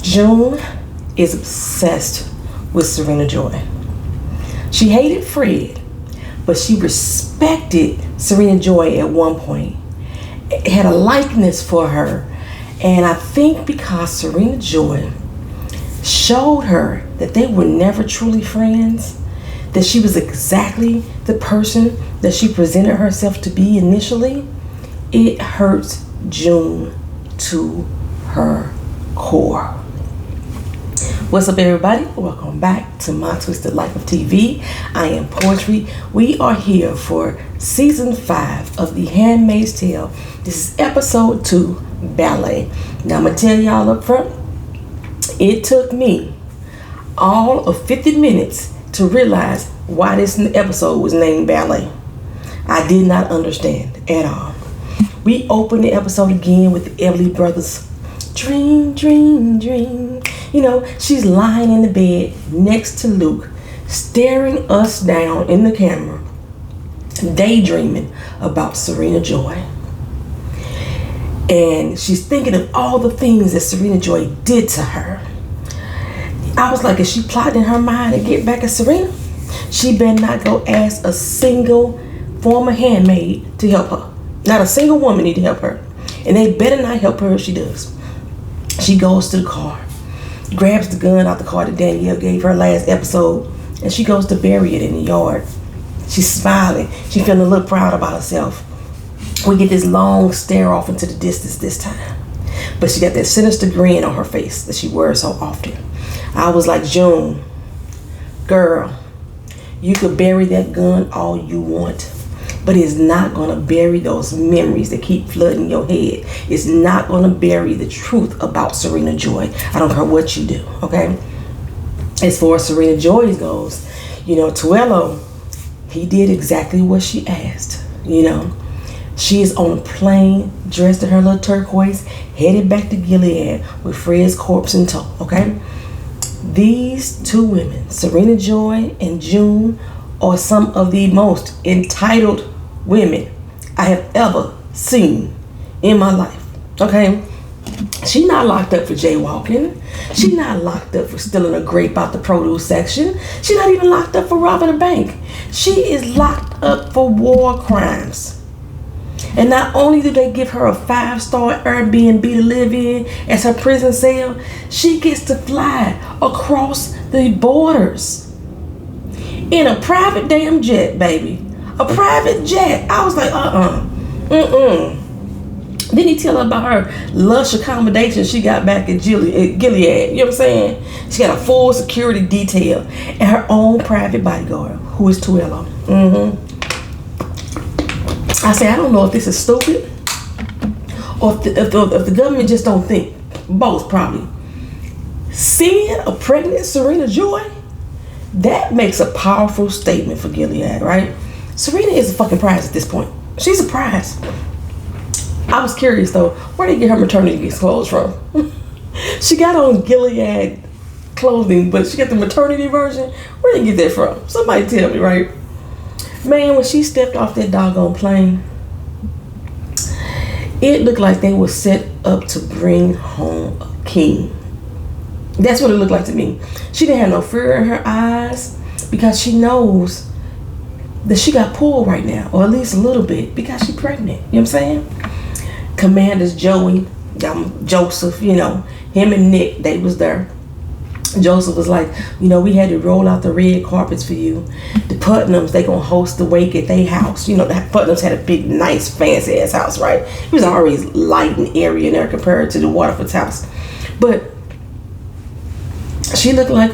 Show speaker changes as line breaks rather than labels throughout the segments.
June is obsessed with Serena Joy. She hated Fred, but she respected Serena Joy at one point. Had a likeness for her. And I think because Serena Joy showed her that they were never truly friends, that she was exactly the person that she presented herself to be initially, it hurts June to her core. What's up, everybody? Welcome back to My Twisted Life of TV. I am Poetry. We are here for season 5 of the Handmaid's Tale. This is episode 2, Ballet. Now I'm gonna tell y'all up front, it took me all of 50 minutes to realize why this episode was named Ballet. I did not understand at all. We open the episode again with the Everly Brothers. Dream, dream, dream. You know, she's lying in the bed next to Luke, staring us down in the camera, daydreaming about Serena Joy. And she's thinking of all the things that Serena Joy did to her. I was like, is she plotting in her mind to get back at Serena? She better not go ask a single former handmaid to help her. Not a single woman need to help her. And they better not help her if she does. She goes to the car, grabs the gun out the car that Danielle gave her last episode, and she goes to bury it in the yard. She's smiling. She's feeling a little proud about herself. We get this long stare off into the distance this time. But she got that sinister grin on her face that she wears so often. I was like, June, girl, you could bury that gun all you want, but it's not going to bury those memories that keep flooding your head. It's not going to bury the truth about Serena Joy. I don't care what you do, okay? As far as Serena Joy goes, you know, Tuello, he did exactly what she asked, you know. She is on a plane, dressed in her little turquoise, headed back to Gilead with Fred's corpse in tow, okay? These two women, Serena Joy and June, are some of the most entitled women I have ever seen in my life, okay? She's not locked up for jaywalking. She's not locked up for stealing a grape out the produce section. She's not even locked up for robbing a bank. She is locked up for war crimes. And not only do they give her a 5-star Airbnb to live in as her prison cell, she gets to fly across the borders in a private damn jet, baby. A private jet. I was like, Then he tell her about her lush accommodations she got back at Gilead. You know what I'm saying? She got a full security detail and her own private bodyguard, who is Tuello. I say, I don't know if this is stupid or if the government just don't think. Both, probably. Seeing a pregnant Serena Joy, that makes a powerful statement for Gilead, right? Serena is a fucking prize at this point. She's a prize. I was curious, though, where did they get her maternity clothes from? She got on Gilead clothing, but she got the maternity version. Where did they get that from? Somebody tell me, right? Man, when she stepped off that doggone plane, it looked like they were set up to bring home a king. That's what it looked like to me. She didn't have no fear in her eyes because she knows that she got pulled right now, or at least a little bit, because she's pregnant. You know what I'm saying? Commanders Joey, Joseph, you know, him and Nick, they was there. Joseph was like, you know, we had to roll out the red carpets for you. The Putnams, they gonna host the wake at their house. You know, the Putnams had a big, nice, fancy ass house, right? It was always light and airy in there compared to the Waterford's house. But she looked like,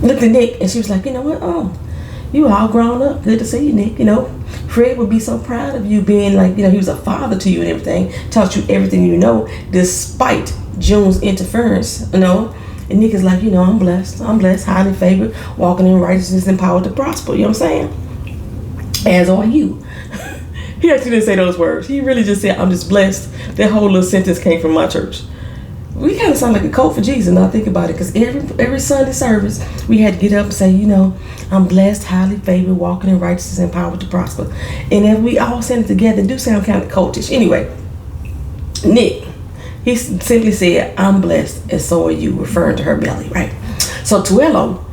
looked at Nick, and she was like, you know what, you all grown up. Good to see you, Nick. You know, Fred would be so proud of you being like, you know, he was a father to you and everything, taught you everything you know, despite June's interference, you know. And Nick is like, you know, I'm blessed, highly favored, walking in righteousness and power to prosper. You know what I'm saying? As are you. He actually didn't say those words. He really just said, I'm just blessed. That whole little sentence came from my church. We kind of sound like a cult for Jesus now I think about it, because every Sunday service we had to get up and say, you know, I'm blessed, highly favored, walking in righteousness and power to prosper. And if we all said it together, it do sound kind of cultish. Anyway, Nick He simply said, I'm blessed and so are you, referring to her belly, right? So Tuello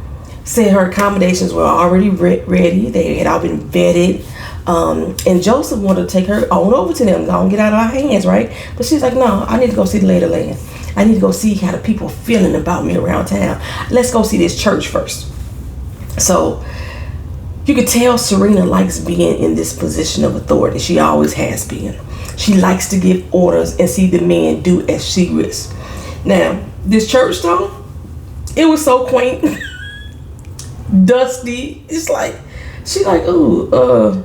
said her accommodations were already ready. They had all been vetted. And Joseph wanted to take her on over to them, go and get out of our hands, right? But she's like, no, I need to go see the lay of the land. I need to go see how the people are feeling about me around town. Let's go see this church first. So you could tell Serena likes being in this position of authority. She always has been. She likes to give orders and see the men do as she wishes. Now, this church though, it was so quaint, dusty. It's like, she's like, ooh,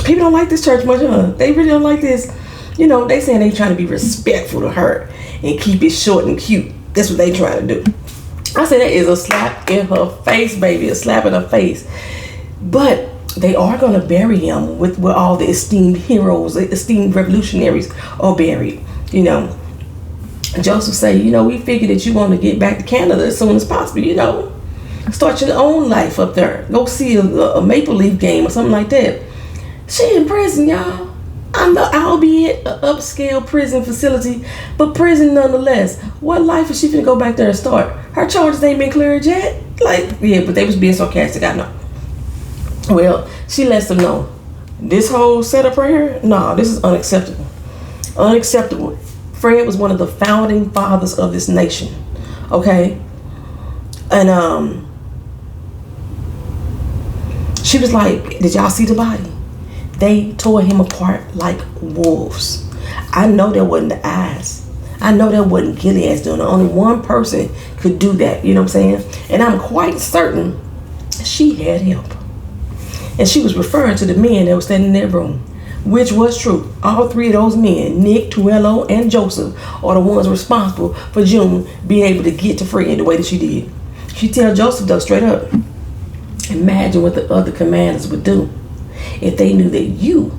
people don't like this church much, huh? They really don't like this. You know, they saying they trying to be respectful to her and keep it short and cute. That's what they trying to do. I said that is a slap in her face, baby, a slap in her face. But they are going to bury him with where all the esteemed heroes, the esteemed revolutionaries are buried. You know, Joseph say, you know, we figured that you want to get back to Canada as soon as possible, you know. Start your own life up there. Go see a Maple Leaf game or something like that. She in prison, y'all. Albeit an upscale prison facility, but prison nonetheless. What life is she finna go back there and start? Her charges ain't been cleared yet. Like, yeah, but they was being sarcastic, I know. Well, she lets them know, this whole setup right here, no, this is unacceptable. Unacceptable. Fred was one of the founding fathers of this nation. Okay? And she was like, did y'all see the body? They tore him apart like wolves. I know that wasn't the eyes. I know that wasn't Gilead's doing it. Only one person could do that. You know what I'm saying? And I'm quite certain she had help. And she was referring to the men that were standing in that room, which was true. All three of those men, Nick, Tuello, and Joseph, are the ones responsible for June being able to get to Fred the way that she did. She tell Joseph though straight up, imagine what the other commanders would do if they knew that you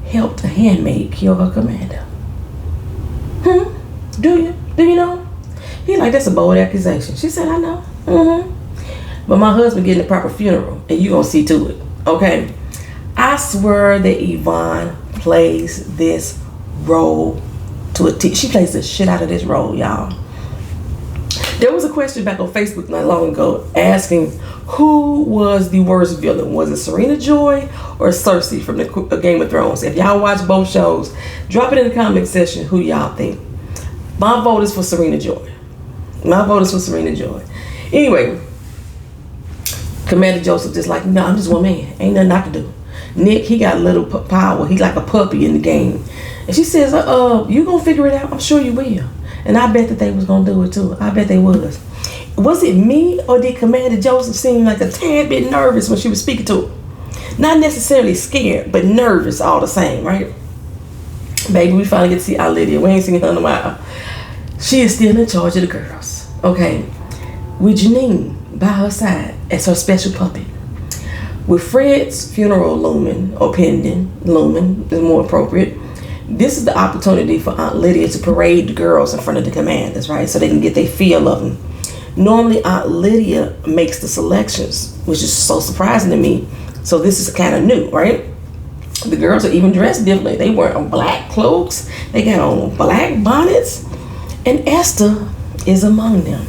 helped a handmaid kill her commander. Do you? Do you know? He like, that's a bold accusation. She said, I know. But my husband getting a proper funeral, and you gonna see to it. Okay? I swear that Yvonne plays this role to a T. She plays the shit out of this role, y'all. There was a question back on Facebook not long ago asking who was the worst villain. Was it Serena Joy or Cersei from the Game of Thrones? If y'all watch both shows, drop it in the comment section who y'all think. My vote is for Serena Joy. My vote is for Serena Joy. Anyway, Commander Joseph just like, no, I'm just one man. Ain't nothing I can do. Nick, he got a little power. He like a puppy in the game. And she says, you gonna figure it out? I'm sure you will. And I bet that they was gonna do it too. I bet they was. Was it me or did Commander Joseph seem like a tad bit nervous when she was speaking to him? Not necessarily scared, but nervous all the same, right? Baby, we finally get to see our Lydia. We ain't seen her in a while. She is still in charge of the girls. Okay. With Janine by her side as her special puppet. With Fred's funeral looming, or pending, looming is more appropriate. This is the opportunity for Aunt Lydia to parade the girls in front of the commanders, right? So they can get their feel of them. Normally, Aunt Lydia makes the selections, which is so surprising to me. So this is kind of new, right? The girls are even dressed differently. They wear black cloaks. They got on black bonnets. And Esther is among them.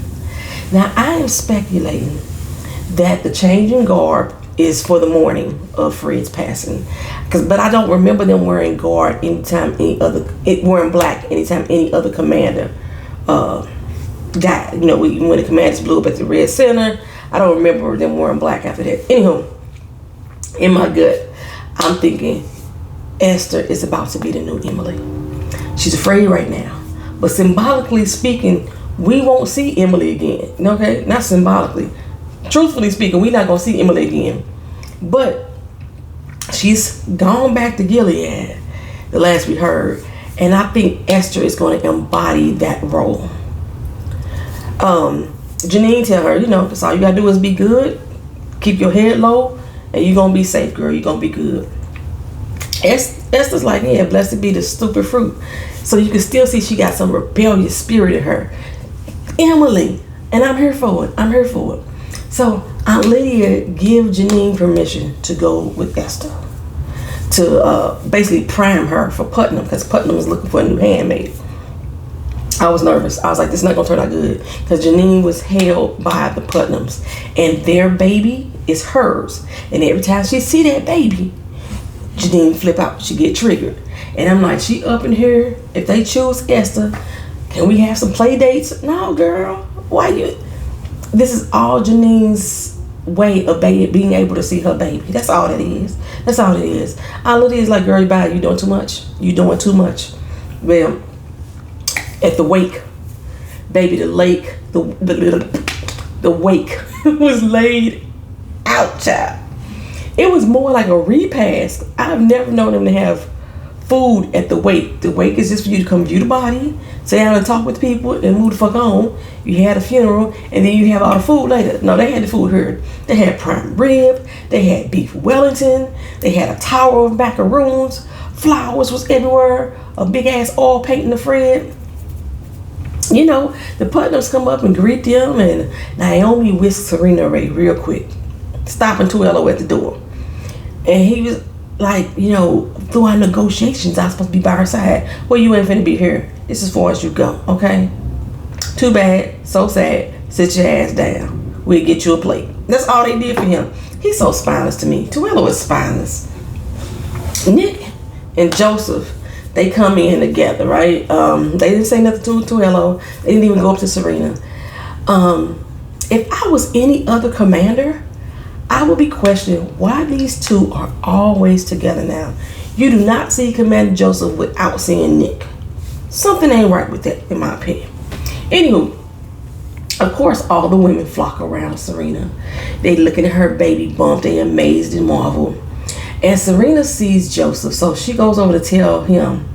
Now, I am speculating that the changing garb is for the mourning of Fred's passing. But I don't remember them wearing guard anytime wearing black anytime any other commander died. You know, when the commanders blew up at the Red Center, I don't remember them wearing black after that. Anywho, in my gut, I'm thinking Esther is about to be the new Emily. She's afraid right now. But symbolically speaking, we won't see Emily again. Okay? Not symbolically. Truthfully speaking, we're not going to see Emily again. But she's gone back to Gilead, the last we heard. And I think Esther is going to embody that role. Janine tell her, you know, that's all you got to do is be good. Keep your head low. And you're going to be safe, girl. You're going to be good. Esther's like, yeah, blessed be the stupid fruit. So you can still see she got some rebellious spirit in her. Emily. And I'm here for it. I'm here for it. So Aunt Lydia give Janine permission to go with Esther. to basically prime her for Putnam, because Putnam was looking for a new handmaid. I was nervous. I was like, this is not gonna turn out good, because Janine was held by the Putnams, and their baby is hers. And every time she see that baby, Janine flip out. She get triggered. And I'm like, she up in here. If they choose Esther, can we have some play dates? No, girl. Why you? This is all Janine's way of being able to see her baby. That's all it is. That's all it is. All it is, like, girl, bye. You doing too much. You doing too much. Well, at the wake, baby, the wake was laid out, child. It was more like a repast. I've never known them to have food at the wake. The wake is just for you to come view the body, sit down and talk with people, and move the fuck on. You had a funeral, and then you have all the food later. No, they had the food here. They had prime rib. They had beef Wellington. They had a tower of macaroons. Flowers was everywhere. A big ass oil paint in the fridge. You know, the Putnams come up and greet them, and Naomi whisked Serena away real quick, stopping Tuello at the door. And he was like, you know, through our negotiations, I was supposed to be by her side. Well, you ain't finna be here. It's as far as you go, okay? Too bad, so sad. Sit your ass down. We'll get you a plate. That's all they did for him. He's so spineless to me. Tuello is spineless. Nick and Joseph, they come in together, right? They didn't say nothing to Tuello. They didn't even go up to Serena. If I was any other commander, I would be questioning why these two are always together now. You do not see Commander Joseph without seeing Nick. Something ain't right with that, in my opinion. Anywho, of course, all the women flock around Serena. They looking at her baby bump. They amazed and marvel. And Serena sees Joseph, so she goes over to tell him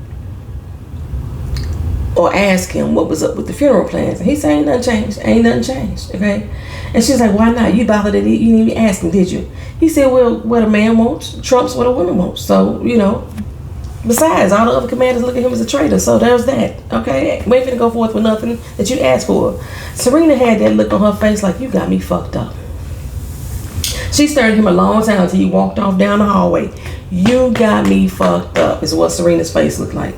or ask him what was up with the funeral plans. And he said, ain't nothing changed. Ain't nothing changed, okay? And she's like, why not? You bothered it. You didn't even ask him, did you? He said, well, what a man wants trumps what a woman wants. So, you know, besides, all the other commanders look at him as a traitor. So there's that, okay? We ain't finna go forth with nothing that you asked for. Serena had that look on her face like, you got me fucked up. She stared at him a long time until he walked off down the hallway. You got me fucked up is what Serena's face looked like.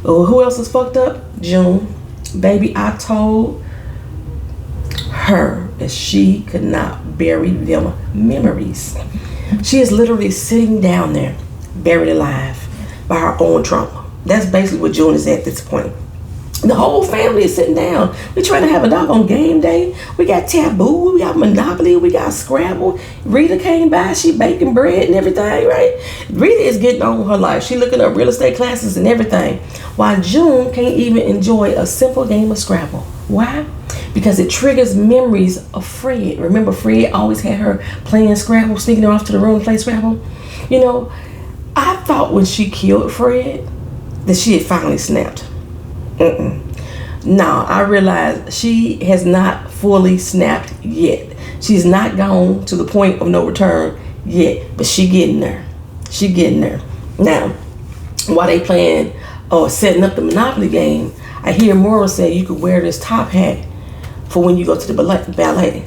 Well, who else is fucked up? June. Baby, I told her that she could not bury them memories. She is literally sitting down there, buried alive by her own trauma. That's basically what June is at this point. The whole family is sitting down. We trying to have a doggone game day. We got Taboo, we got Monopoly, we got Scrabble. Rita came by, she baking bread and everything, right? Rita is getting on with her life. She looking up real estate classes and everything. While June can't even enjoy a simple game of Scrabble. Why? Because it triggers memories of Fred. Remember, Fred always had her playing Scrabble, sneaking her off to the room to play Scrabble? You know, I thought when she killed Fred that she had finally snapped. No, I realized she has not fully snapped yet. She's not gone to the point of no return yet, but she getting there. She getting there. Now, while they playing or setting up the Monopoly game, I hear Maura say you could wear this top hat for when you go to the ballet.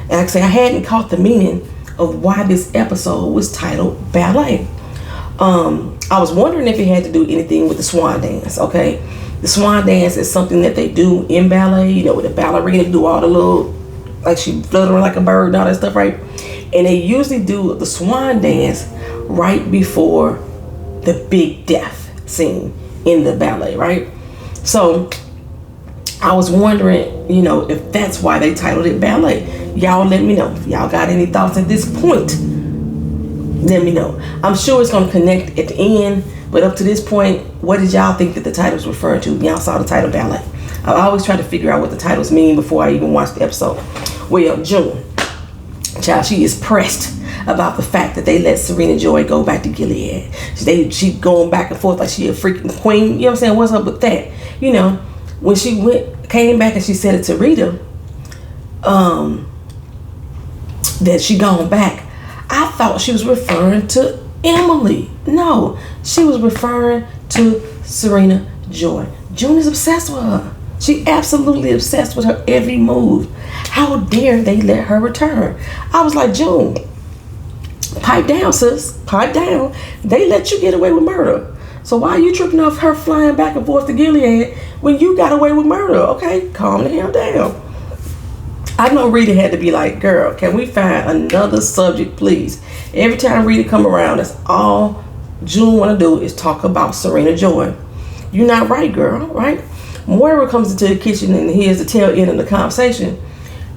And like I say, I hadn't caught the meaning of why this episode was titled Ballet. I was wondering if it had to do anything with the swan dance, okay? The swan dance is something that they do in ballet, you know, with the ballerina do all the little, like she fluttering like a bird and all that stuff, right? And they usually do the swan dance right before the big death scene in the ballet, right? So I was wondering, you know, if that's why they titled it Ballet. Y'all let me know. If y'all got any thoughts at this point, let me know. I'm sure it's going to connect at the end, but up to this point, what did y'all think that the title was referring to? Y'all saw the title Ballet. I always try to figure out what the titles mean before I even watch the episode. Well, June, child, she is pressed about the fact that they let Serena Joy go back to Gilead. She going back and forth like she a freaking queen. You know what I'm saying? What's up with that? You know, when she came back and she said it to Rita, that she gone back, I thought she was referring to Emily. No, she was referring to Serena Joy. June is obsessed with her. She absolutely obsessed with her every move. How dare they let her return? I was like, June, Pipe down, sis. Pipe down. They let you get away with murder. So why are you tripping off her flying back and forth to Gilead when you got away with murder? Okay, calm the hell down. I know Rita had to be like, girl, can we find another subject, please? Every time Rita come around, that's all June want to do is talk about Serena Joy. You're not right, girl, right? Moira comes into the kitchen and hears the tail end of the conversation.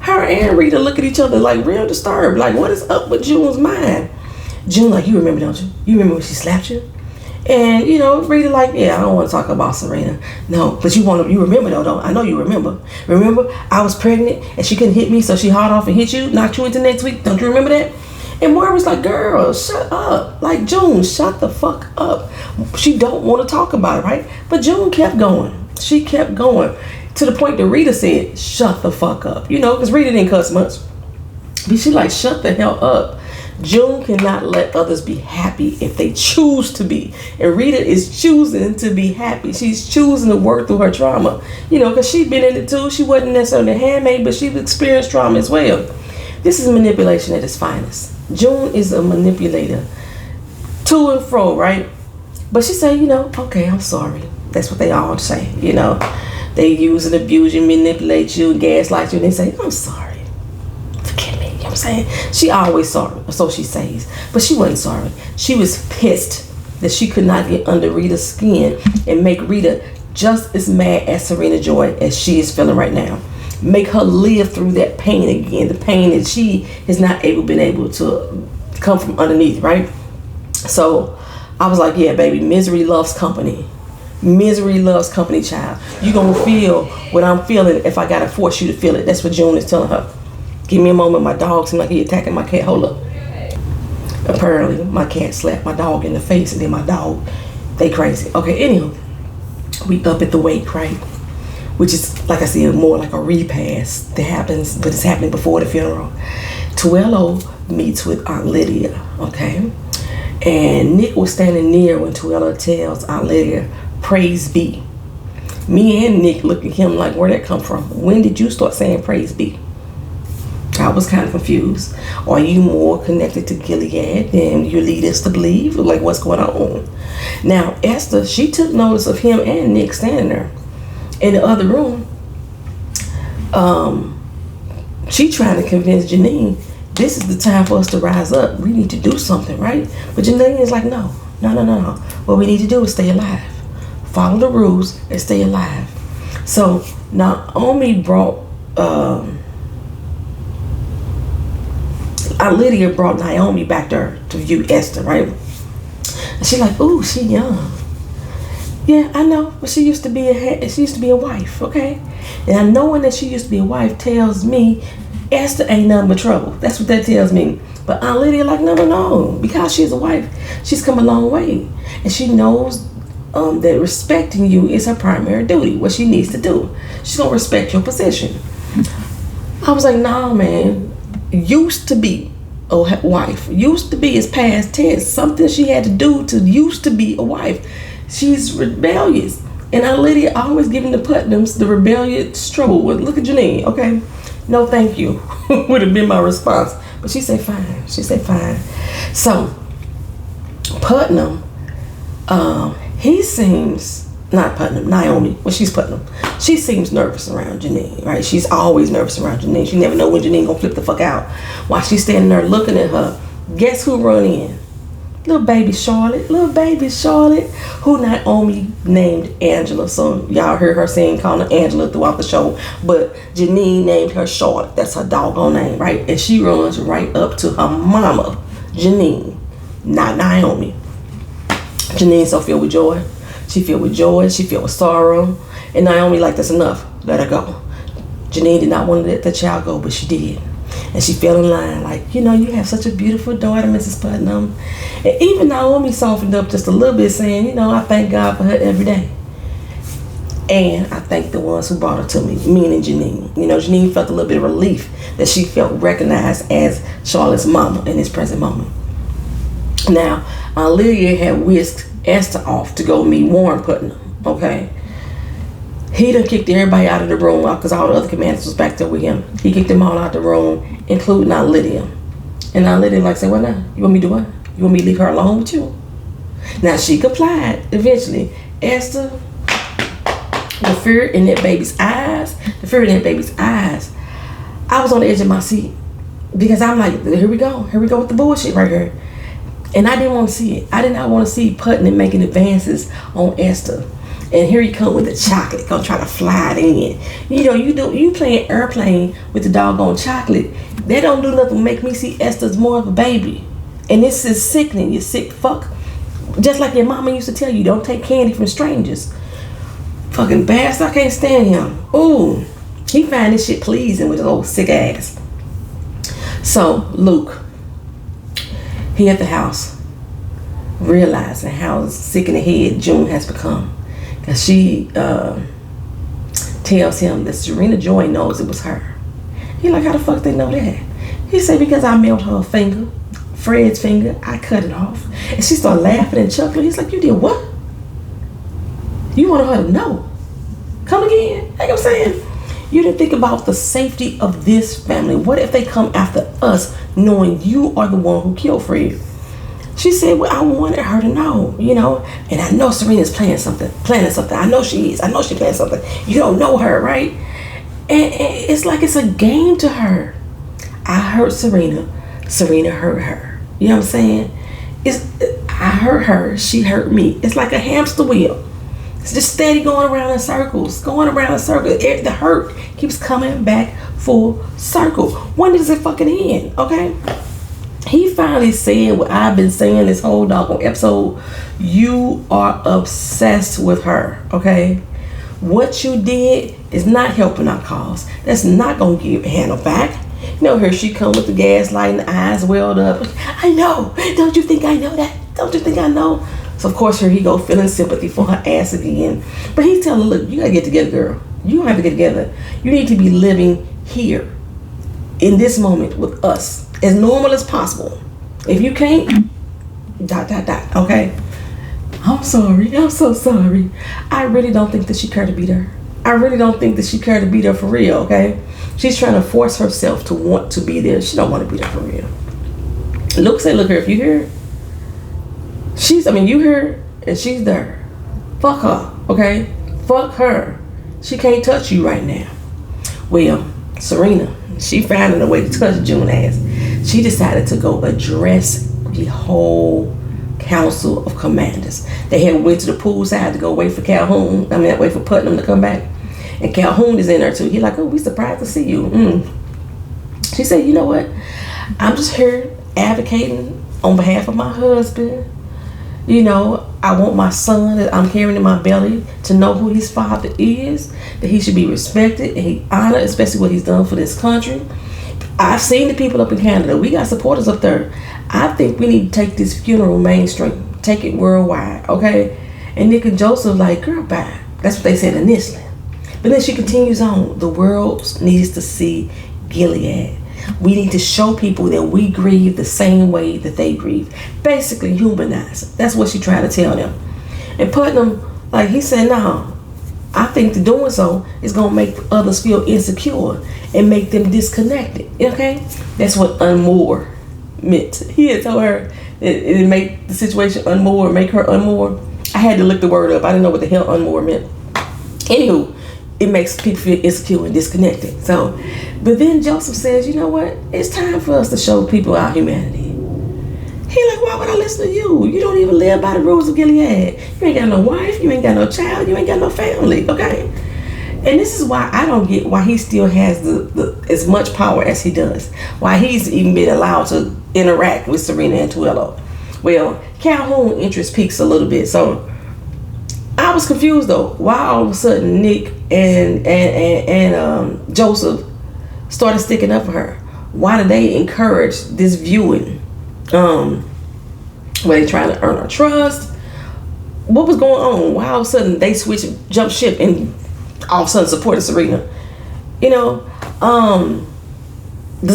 Her and Rita look at each other like real disturbed. Like, what is up with June's mind? June like, you remember, don't you? You remember when she slapped you? And, you know, Rita like, yeah, I don't want to talk about Serena. No, but you remember though, don't? I know you remember. Remember, I was pregnant and she couldn't hit me, so she hauled off and hit you, knocked you into next week. Don't you remember that? And Moira was like, girl, shut up. Like, June, shut the fuck up. She don't want to talk about it, right? But June kept going. She kept going to the point that Rita said, shut the fuck up. You know, because Rita didn't cuss much. But she like, shut the hell up. June cannot let others be happy if they choose to be. And Rita is choosing to be happy. She's choosing to work through her trauma. You know, because she's been in it too. She wasn't necessarily a handmaid, but she's experienced trauma as well. This is manipulation at its finest. June is a manipulator. To and fro, right? But she said, you know, okay, I'm sorry. That's what they all say, you know. They use and abuse you, manipulate you, gaslight you, and they say, I'm sorry. Forgive me. You know what I'm saying? She always sorry, or so she says. But she wasn't sorry. She was pissed that she could not get under Rita's skin and make Rita just as mad as Serena Joy as she is feeling right now. Make her live through that pain again, the pain that she has not been able to come from underneath, right? So I was like, yeah, baby, misery loves company. Misery loves company, child. You're going to feel what I'm feeling if I got to force you to feel it. That's what June is telling her. Give me a moment. My dog seems like he attacking my cat. Hold up. Apparently, my cat slapped my dog in the face, and then my dog, they crazy. Okay, anywho, we up at the wake, right? Which is, like I said, more like a repast that happens, but it's happening before the funeral. Tuello meets with Aunt Lydia, okay? And Nick was standing near when Tuello tells Aunt Lydia, praise be. Me and Nick look at him like, where'd that come from? When did you start saying praise be? I was kind of confused. Are you more connected to Gilead than you lead us to believe? Like, what's going on? Now, Esther, she took notice of him and Nick standing there in the other room. She trying to convince Janine, this is the time for us to rise up. We need to do something, right? But Janine is like, no. What we need to do is stay alive. Follow the rules and stay alive. So Naomi brought Lydia brought Naomi back there to view Esther, right? And she's like, ooh, she young. Yeah, I know, but she used to be a wife, okay? And knowing that she used to be a wife tells me Esther ain't nothing but trouble. That's what that tells me. But Aunt Lydia like, no. Because she's a wife, she's come a long way. And she knows that respecting you is her primary duty, what she needs to do. She's going to respect your position. I was like, nah, man. Used to be a wife. Used to be is past tense. Something she had to do to used to be a wife. She's rebellious. And Aunt Lydia always giving the Putnams the rebellious trouble with. Look at Janine, okay? No, thank you, would have been my response. But she said, fine. So, Putnam, he seems, not Putnam, Naomi. Well, she's Putnam. She seems nervous around Janine, right? She's always nervous around Janine. She never know when Janine gonna flip the fuck out. While she's standing there looking at her, guess who run in? Little baby Charlotte, who Naomi named Angela. So y'all heard her saying, calling her Angela throughout the show. But Janine named her Charlotte. That's her doggone name, right? And she runs right up to her mama, Janine, not Naomi. Janine's so filled with joy. She filled with joy. She filled with sorrow. And Naomi like, that's enough. Let her go. Janine did not want to let the child go, but she did. And she fell in line like, you have such a beautiful daughter, Mrs. Putnam. And even Naomi softened up just a little bit, saying, I thank God for her every day. And I thank the ones who brought her to me, meaning Janine. Janine felt a little bit of relief that she felt recognized as Charlotte's mama in this present moment. Now, Lydia had whisked Esther off to go meet Warren Putnam, okay? He done kicked everybody out of the room because all the other commanders was back there with him. He kicked them all out the room, including Aunt Lydia. And And now Lydia like say, what now? You want me to do what? You want me to leave her alone with you? Now she complied eventually. Esther, the fear in that baby's eyes, I was on the edge of my seat. Because I'm like, here we go with the bullshit right here. And I didn't want to see it. I did not want to see Putnam making advances on Esther. And here he come with the chocolate, gonna try to fly it in. You playing airplane with the doggone chocolate. That don't do nothing to make me see Esther's more of a baby. And this is sickening, you sick fuck. Just like your mama used to tell you, don't take candy from strangers. Fucking bastard, I can't stand him. Ooh, he find this shit pleasing with his old sick ass. So, Luke, he at the house, realizing how sick in the head June has become. Because she tells him that Serena Joy knows it was her. He like, how the fuck they know that? He said, because I mailed her a finger, Fred's finger, I cut it off. And she started laughing and chuckling. He's like, you did what? You wanted her to know? Come again? Like I'm saying, you didn't think about the safety of this family. What if they come after us knowing you are the one who killed Fred? She said, well, I wanted her to know, and I know Serena's planning something. I know she is. I know she's planning something. You don't know her, right? And it's like it's a game to her. I hurt Serena. Serena hurt her. You know what I'm saying? I hurt her. She hurt me. It's like a hamster wheel. It's just steady going around in circles. The hurt keeps coming back full circle. When does it fucking end? Okay? He finally said what I've been saying this whole doggone episode. You are obsessed with her, okay? What you did is not helping our cause. That's not gonna give Hannah back. Here she come with the gaslight and the eyes welled up. I know. Don't you think I know that? Don't you think I know? So of course here he go feeling sympathy for her ass again. But he's telling her, look, you gotta get together, girl. You don't have to get together. You need to be living here in this moment with us as normal as possible. If you can't, ... okay? I'm sorry. I'm so sorry. I really don't think that she cared to be there. I really don't think that she cared to be there for real, okay? She's trying to force herself to want to be there. She don't want to be there for real. Luke said, look here, if you hear, you hear and she's there. Fuck her, okay? Fuck her. She can't touch you right now. Well, Serena, she finding a way to touch June ass. She decided to go address the whole council of commanders. They had went to the poolside to go wait for wait for Putnam to come back. And Calhoun is in there too. He like, oh, we surprised to see you. She said, you know what? I'm just here advocating on behalf of my husband. I want my son that I'm carrying in my belly to know who his father is, that he should be respected and he honored, especially what he's done for this country. I've seen the people up in Canada. We got supporters up there. I think we need to take this funeral mainstream, take it worldwide, okay? And Nick and Joseph like, girl, bye. That's what they said initially. But then she continues on. The world needs to see Gilead. We need to show people that we grieve the same way that they grieve. Basically humanize. That's what she tried to tell them. And Putnam, like he said, no, I think that doing so is going to make others feel insecure and make them disconnected. Okay? That's what unmoor meant. He had told her it make the situation unmoor, make her unmoor. I had to look the word up. I didn't know what the hell unmoor meant. Anywho, it makes people feel insecure and disconnected. So, but then Joseph says, you know what? It's time for us to show people our humanity. He like, why would I listen to you? You don't even live by the rules of Gilead. You ain't got no wife. You ain't got no child. You ain't got no family. Okay? And this is why I don't get why he still has the as much power as he does. Why he's even been allowed to interact with Serena and Tuello. Well, Calhoun interest peaks a little bit. So I was confused though. Why all of a sudden Nick and Joseph started sticking up for her? Why did they encourage this viewing? Were they trying to earn her trust? What was going on? Why all of a sudden they jumped ship and all of a sudden supported Serena? Does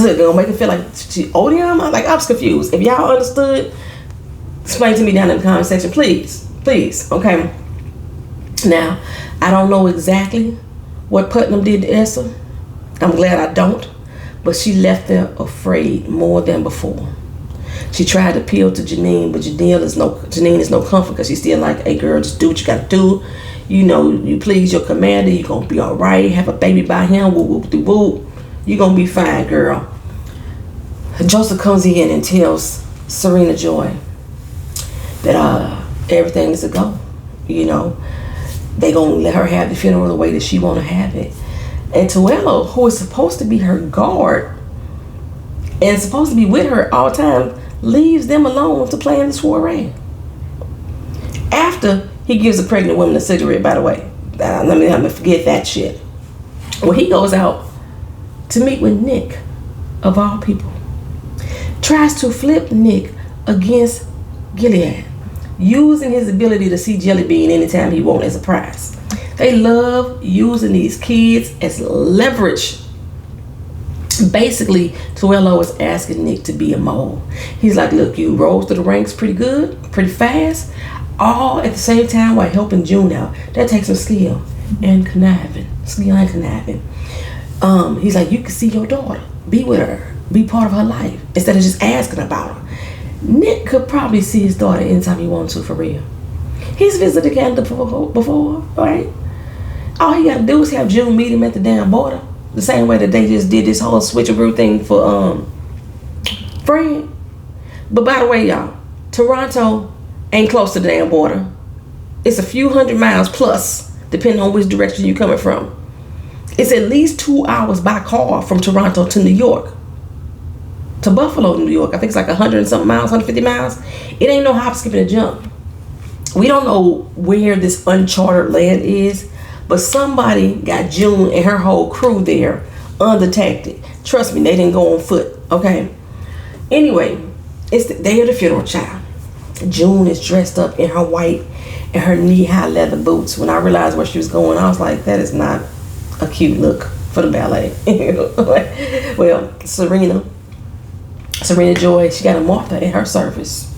it gonna make it feel like she owed him? Like, I was confused. If y'all understood, explain to me down in the comment section, please. Okay. Now, I don't know exactly what Putnam did to Esther. I'm glad I don't. but she left there afraid more than before. She tried to appeal to Janine, but Janine is no comfort because she's still like, hey girl, just do what you gotta do. You know, you please your commander, you gonna be alright. Have a baby by him, whoop whoop de whoop. You gonna be fine, girl. Joseph comes in and tells Serena Joy that everything is a go. You know, they gonna let her have the funeral the way that she wanna have it. And Tuello, who is supposed to be her guard and supposed to be with her all the time, leaves them alone to plan the soiree. After he gives a pregnant woman a cigarette, by the way. Let me forget that shit. Well, he goes out to meet with Nick, of all people. Tries to flip Nick against Gilead, using his ability to see Jelly Bean anytime he wants as a prize. They love using these kids as leverage. Basically, Tuello is asking Nick to be a mole. He's like, look, you rose through the ranks pretty good, pretty fast, all at the same time while helping June out. That takes some skill and conniving. He's like, you can see your daughter, be with her, be part of her life, instead of just asking about her. Nick could probably see his daughter anytime he wants to, for real. He's visited Canada before, right? All he gotta do is have June meet him at the damn border. The same way that they just did this whole switcheroo thing for Fred. But by the way, y'all, Toronto ain't close to the damn border. It's a few hundred miles plus, depending on which direction you're coming from. It's at least 2 hours by car from Toronto to New York. To Buffalo, New York. I think it's like 100 and something miles, 150 miles. It ain't no hop, skip, and a jump. We don't know where this uncharted land is, but somebody got June and her whole crew there undetected. Trust me, they didn't go on foot, okay? Anyway, it's the day of the funeral, child. June is dressed up in her white and her knee-high leather boots. When I realized where she was going, I was like, that is not a cute look for the ballet. Well, Serena Joy, she got a Martha in her service.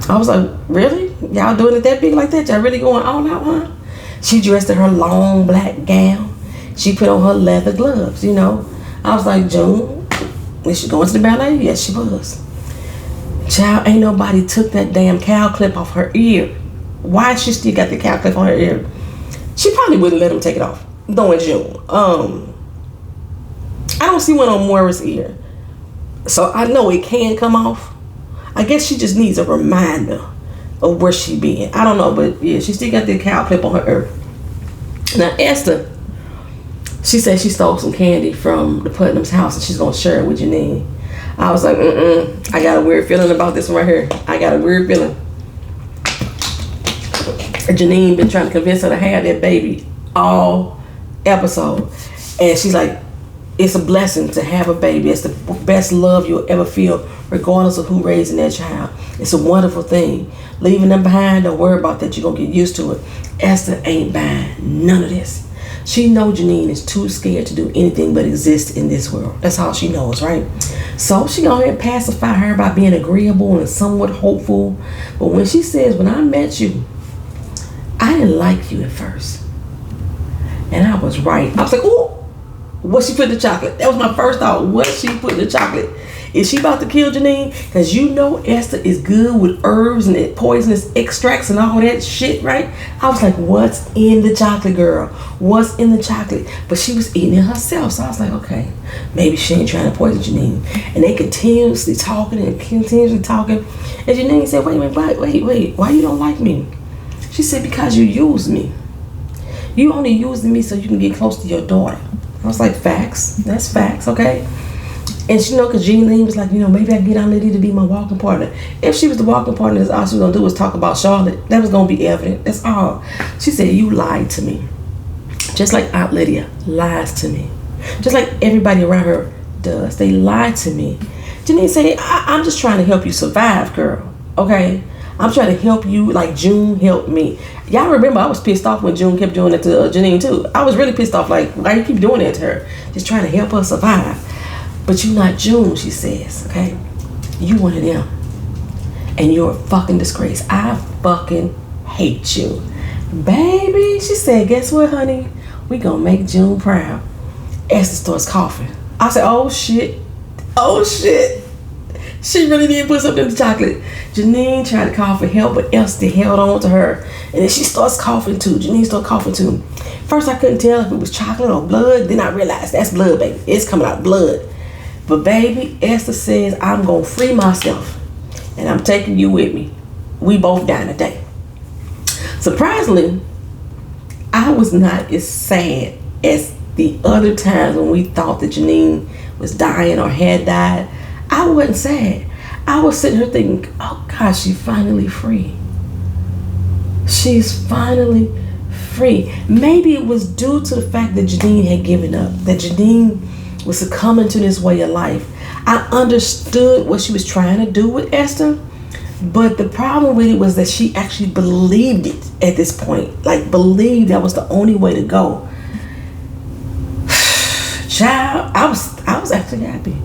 I was like, really? Y'all doing it that big like that? Y'all really going all out, huh? She dressed in her long black gown. She put on her leather gloves, you know. I was like, June, is she going to the ballet? Yes, she was. Child, ain't nobody took that damn cow clip off her ear. Why she still got the cow clip on her ear? She probably wouldn't let him take it off. Knowing June. I don't see one on Moira's ear. So I know it can come off. I guess she just needs a reminder of where she been. I don't know, but yeah, she still got the cow clip on her ear. Now Esther, she said she stole some candy from the Putnam's house and she's gonna share it with Janine. I was like, I got a weird feeling about this one right here. I got a weird feeling. Janine been trying to convince her to have that baby all episode. And she's like, it's a blessing to have a baby. It's the best love you'll ever feel, regardless of who raising that child. It's a wonderful thing. Leaving them behind, don't worry about that. You're going to get used to it. Esther ain't buying none of this. She knows Janine is too scared to do anything but exist in this world. That's all she knows, right? So she go ahead and pacify her by being agreeable and somewhat hopeful. But when she says, when I met you, I didn't like you at first. And I was right. I was like, ooh, what she put in the chocolate? That was my first thought. What she put in the chocolate? Is she about to kill Janine? Because you know Esther is good with herbs and poisonous extracts and all that shit, right? I was like, what's in the chocolate, girl? What's in the chocolate? But she was eating it herself. So I was like, okay, maybe she ain't trying to poison Janine. And they continuously talking. And Janine said, wait, why you don't like me? She said, because you use me. You only using me so you can get close to your daughter. I was like, facts. That's facts, okay? And she know, because Jean Lee was like, maybe I can get Aunt Lydia to be my walking partner. If she was the walking partner, that's all she was going to do was talk about Charlotte. That was going to be evident. That's all. She said, you lied to me. Just like Aunt Lydia lies to me. Just like everybody around her does. They lied to me. Janine said, I'm just trying to help you survive, girl. Okay? I'm trying to help you like June helped me. Y'all remember I was pissed off when June kept doing that to Janine too. I was really pissed off, like, why you keep doing that to her? Just trying to help her survive. But you not June, she says, okay? You one of them. And you're a fucking disgrace. I fucking hate you. Baby, she said, guess what, honey? We gonna make June proud. Esther starts coughing. I said, oh shit. Oh shit. She really did put something in the chocolate. Janine tried to call for help, but Esther held on to her. And then she starts coughing too. Janine started coughing too. First I couldn't tell if it was chocolate or blood. Then I realized that's blood, baby. It's coming out blood. But baby, Esther says, I'm going to free myself. And I'm taking you with me. We both dying today. Surprisingly, I was not as sad as the other times when we thought that Janine was dying or had died. I wasn't sad. I was sitting here thinking, oh gosh, she's finally free. She's finally free. Maybe it was due to the fact that Janine had given up, that Janine was succumbing to this way of life. I understood what she was trying to do with Esther, but the problem with it was that she actually believed it at this point. Like, believed that was the only way to go. Child, I was actually happy.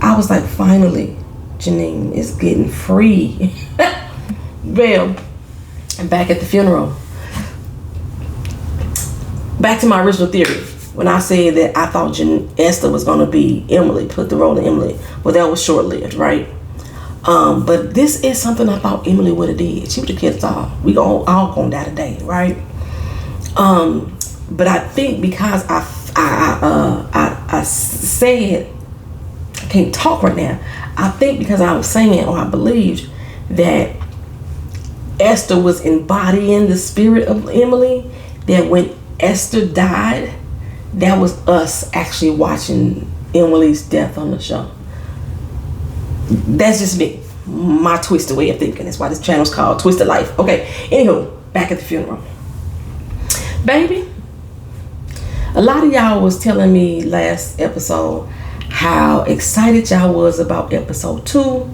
I was like, finally, Janine is getting free. Well, I'm back at the funeral. Back to my original theory. When I said that I thought Esther was going to be Emily, put the role in Emily. Well, that was short-lived, right? But this is something I thought Emily would have did. She would have killed us all. We all going to die today, right? But I think because I said, I can't talk right now. I think because I was saying, or I believed that Esther was embodying the spirit of Emily, that when Esther died, that was us actually watching Emily's death on the show. That's just me. My twisted way of thinking. That's why this channel's called Twisted Life. Okay, anywho, back at the funeral. Baby, a lot of y'all was telling me last episode how excited y'all was about episode 2,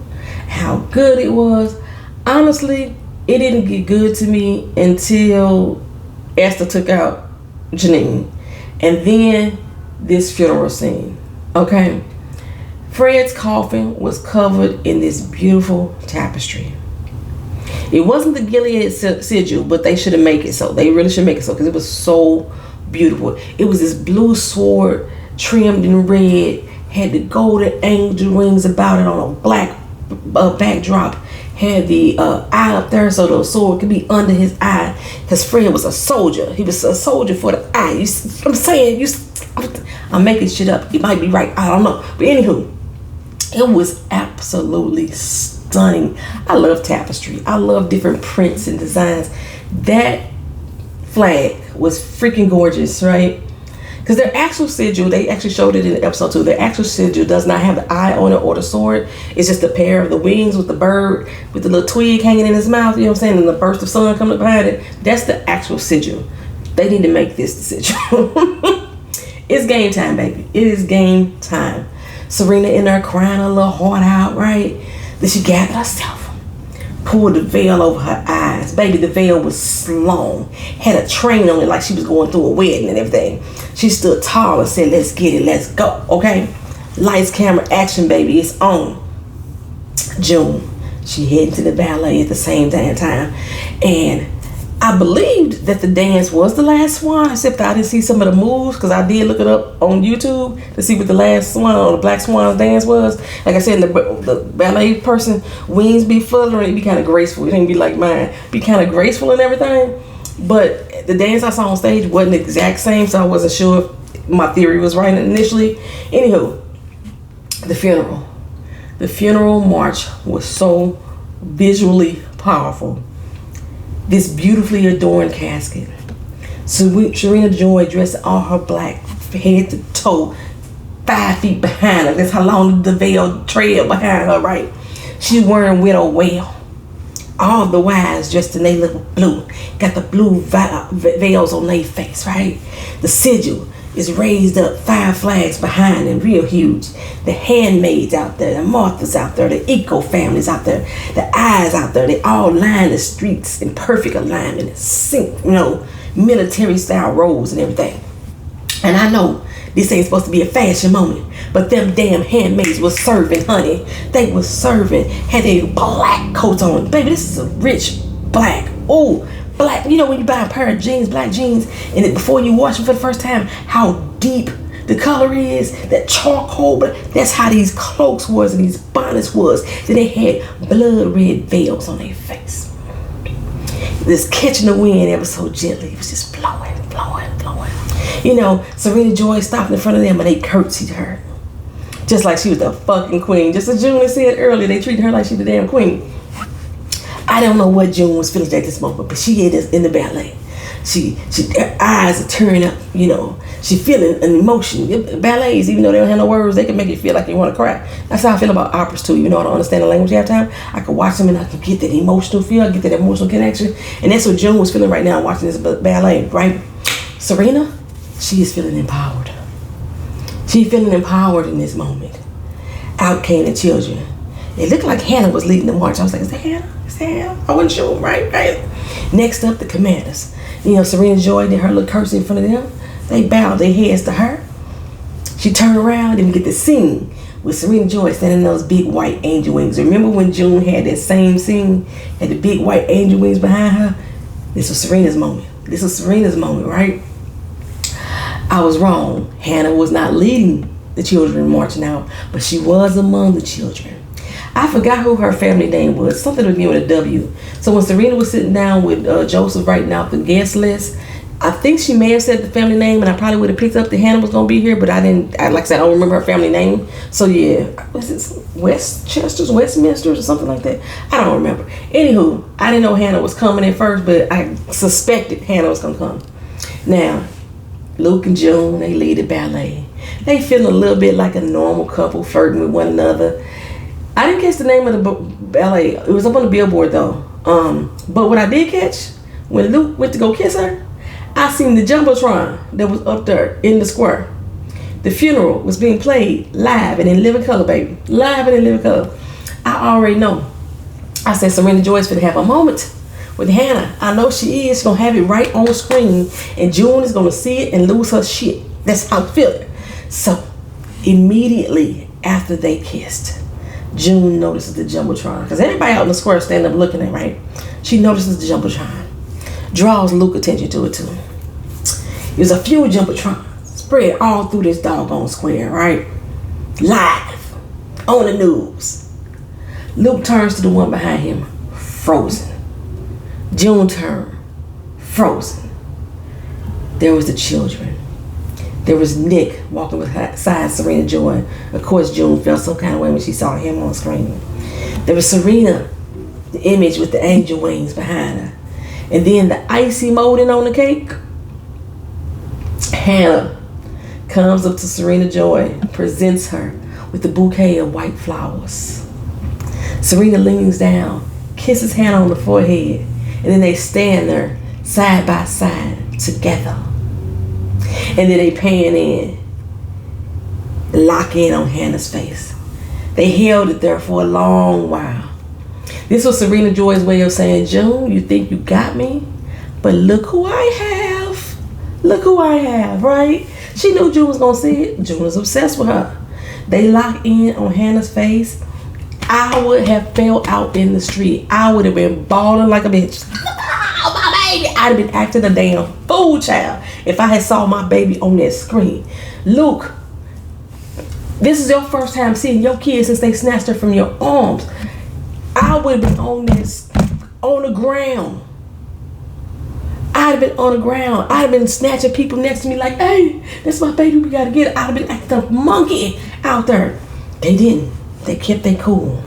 how good it was. Honestly, it didn't get good to me until Esther took out Janine. And then this funeral scene. Okay. Fred's coffin was covered in this beautiful tapestry. It wasn't the Gilead sigil, but they should have made it so. They really should make it so, because it was so beautiful. It was this blue sword trimmed in red, had the golden angel wings about it on a black backdrop, had the eye up there so the sword could be under his eye, because Fred was a soldier. He was a soldier for the eye. I'm saying, I'm making shit up. It might be right. I don't know. But anywho, it was absolutely stunning. I love tapestry. I love different prints and designs. That flag was freaking gorgeous, right? Because their actual sigil, they actually showed it in episode 2. Their actual sigil does not have the eye on it or the sword. It's just a pair of the wings with the bird with the little twig hanging in his mouth, you know what I'm saying? And the burst of sun coming behind it. That's the actual sigil. They need to make this the sigil. It's game time, baby. It is game time. Serena in there crying her little heart out, right? Then she gathered herself, pulled the veil over her eyes. Baby, the veil was long, had a train on it like she was going through a wedding and everything. She stood tall and said, let's get it, let's go, okay? Lights, camera, action, baby, it's on. June, she headed to the ballet at the same damn time. And I believed that the dance was the last swan, except I didn't see some of the moves, because I did look it up on YouTube to see what the last swan or the Black Swan's dance was. Like I said, the ballet person wings be fluttering, it be kind of graceful. It didn't be like mine, be kind of graceful and everything. But the dance I saw on stage wasn't the exact same, so I wasn't sure if my theory was right initially. Anywho, the funeral. The funeral march was so visually powerful. This beautifully adorned casket. Serena Joy dressed in all her black, head to toe, 5 feet behind her. That's how long the veil trailed behind her, right? She's wearing widow wail. All the wives dressed in they little blue. Got the blue veils on their face, right? The sigil is raised up, 5 flags behind them, real huge. The Handmaids out there, the Marthas out there, the Eco families out there, the Eyes out there, they all line the streets in perfect alignment, sync, military style roles and everything. And I know this ain't supposed to be a fashion moment, but them damn handmaids was serving, honey. They was serving, had their black coats on. Baby, this is a rich black. Oh, black. You know when you buy a pair of jeans, black jeans, and before you wash them for the first time, how deep the color is, that charcoal, but that's how these cloaks was and these bonnets was. Then they had blood red veils on their face. This catching the wind ever so gently. It was just blowing. You know, Serena Joy stopped in front of them and they curtsied her. Just like she was the fucking queen. Just as June said earlier, they treated her like she the damn queen. I don't know what June was feeling at this moment, but she is in the ballet. Her eyes are turning up, you know. She feeling an emotion. Ballets, even though they don't have no words, they can make you feel like you want to cry. That's how I feel about operas too. You know, I don't understand the language half the time. I can watch them and I can get that emotional feel, I get that emotional connection. And that's what June was feeling right now watching this ballet, right? Serena, she is feeling empowered. She's feeling empowered in this moment. Out came the children. It looked like Hannah was leading the march. I was like, is that Hannah? Is that Hannah? I wasn't sure, right? Next up, the commanders. You know, Serena Joy did her little curtsy in front of them. They bowed their heads to her. She turned around and we get the scene with Serena Joy standing in those big white angel wings. Remember when June had that same scene? Had the big white angel wings behind her? This was Serena's moment. This was Serena's moment, right? I was wrong. Hannah was not leading the children marching out, but she was among the children. I forgot who her family name was. Something to begin with a W. So when Serena was sitting down with Joseph writing out the guest list, I think she may have said the family name, and I probably would have picked up that Hannah was going to be here, but I didn't. Like I said, I don't remember her family name. So yeah, was it Westminsters or something like that? I don't remember. Anywho, I didn't know Hannah was coming at first, but I suspected Hannah was going to come. Now, Luke and June, they lead the ballet. They feel a little bit like a normal couple flirting with one another. I didn't catch the name of the ballet. It was up on the billboard though. But what I did catch, when Luke went to go kiss her, I seen the Jumbotron that was up there in the square. The funeral was being played live and in living color, baby. Live and in living color. I already know. I said Serena Joy's finna have a moment with Hannah. I know she is. She's gonna have it right on the screen, and June is gonna see it and lose her shit. That's how I'm feeling. So immediately after they kissed, June notices the Jumbotron, because everybody out in the square standing up looking at it, right? She notices the Jumbotron, draws Luke's attention to it too. There's a few Jumbotrons spread all through this doggone square, right? Live on the news. Luke turns to the one behind him, frozen. June turned, frozen. There was the children. There was Nick walking beside Serena Joy. Of course, June felt some kind of way when she saw him on screen. There was Serena, the image with the angel wings behind her. And then the icy molding on the cake. Hannah comes up to Serena Joy, presents her with a bouquet of white flowers. Serena leans down, kisses Hannah on the forehead, and then they stand there side by side together. And then they pan in, lock in on Hannah's face. They held it there for a long while. This was Serena Joy's way of saying, June, you think you got me? But look who I have. Look who I have, right? She knew June was going to see it. June was obsessed with her. They locked in on Hannah's face. I would have fell out in the street. I would have been bawling like a bitch. Oh, my baby. I'd have been acting a damn fool, child, if I had saw my baby on that screen. Luke, this is your first time seeing your kid since they snatched her from your arms. I would have been on the ground. I'd have been on the ground. I'd have been snatching people next to me like, hey, that's my baby, we gotta get it. I'd have been acting a monkey out there. They didn't. They kept their cool.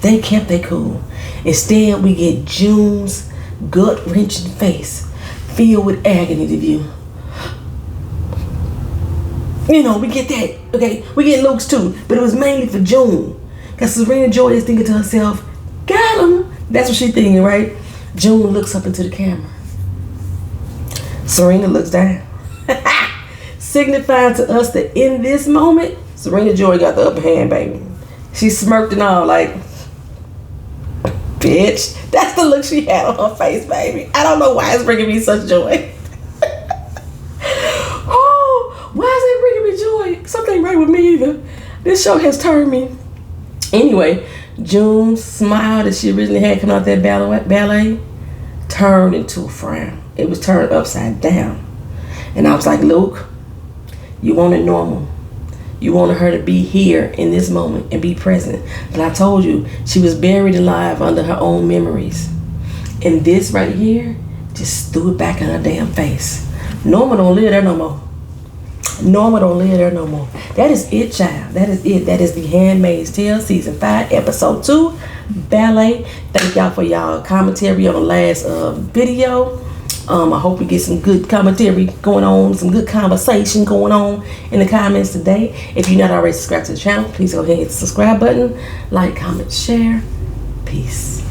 They kept their cool. Instead, we get June's gut-wrenching face filled with agony to view. You know, we get that, okay? We get Luke's too, but it was mainly for June. Because Serena Joy is thinking to herself, got him. That's what she's thinking, right? June looks up into the camera. Serena looks down. Signifying to us that in this moment, Serena Joy got the upper hand, baby. She smirked and all like, bitch. That's the look she had on her face, baby. I don't know why it's bringing me such joy. Oh, why is it bringing me joy? Something ain't right with me either. This show has turned me. Anyway, June's smile that she originally had coming out that ballet turned into a frown. It was turned upside down. And I was like, Luke, You wanted normal. You wanted her to be here in this moment and be present. But I told you, she was buried alive under her own memories. And this right here just threw it back in her damn face. Norma don't live there no more. Norma don't live there no more. That is it, child. That is it. That is The Handmaid's Tale, Season 5, Episode 2, Ballet. Thank y'all for y'all commentary on the last video. I hope we get some good commentary going on, some good conversation going on in the comments today. If you're not already subscribed to the channel, please go ahead and hit the subscribe button. Like, comment, share. Peace.